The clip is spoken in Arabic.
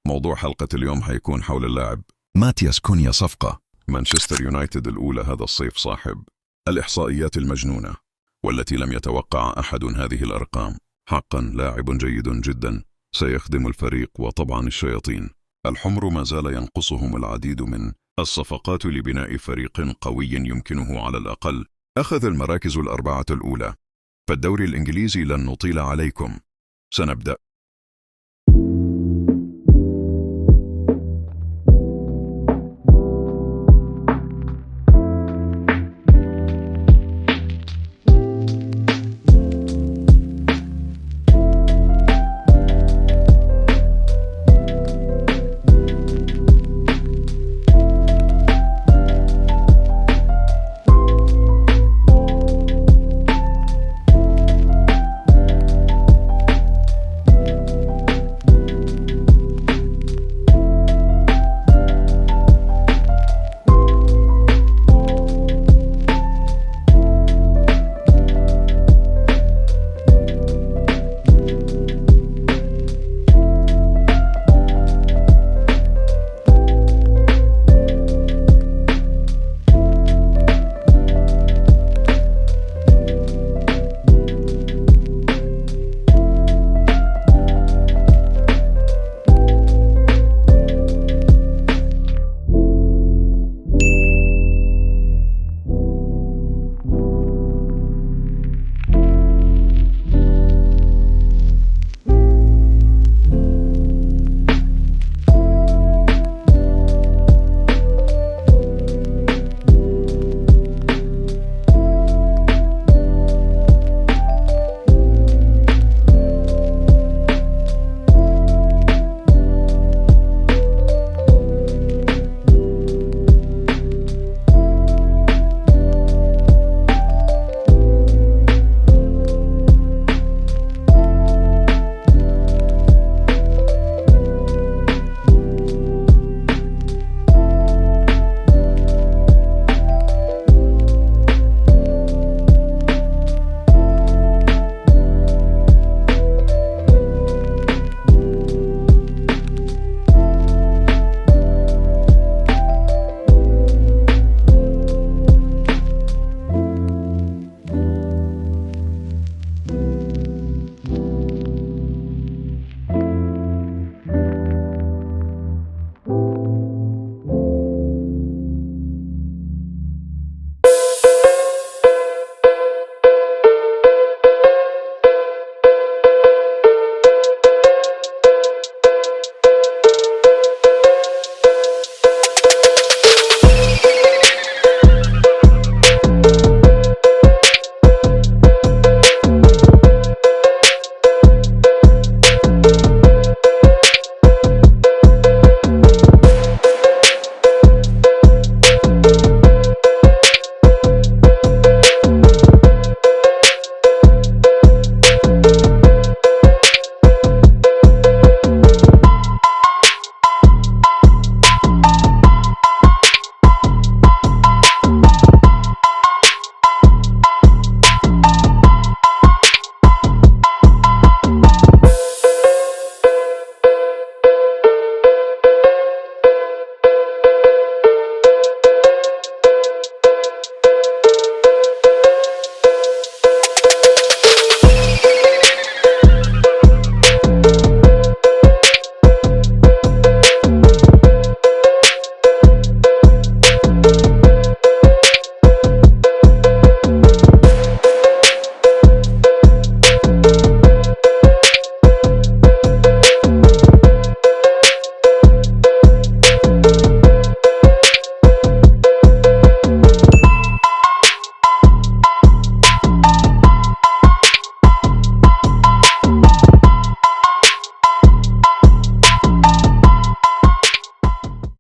موضوع حلقة اليوم حيكون حول اللاعب ماتياس كونيا، صفقة مانشستر يونايتد الأولى هذا الصيف، صاحب الإحصائيات المجنونة والتي لم يتوقع أحد هذه الأرقام. حقا لاعب جيد جدا سيخدم الفريق، وطبعا الشياطين الحمر ما زال ينقصهم العديد من الصفقات لبناء فريق قوي يمكنه على الأقل أخذ المراكز الأربعة الأولى. فالدوري الإنجليزي لن نطيل عليكم، سنبدأ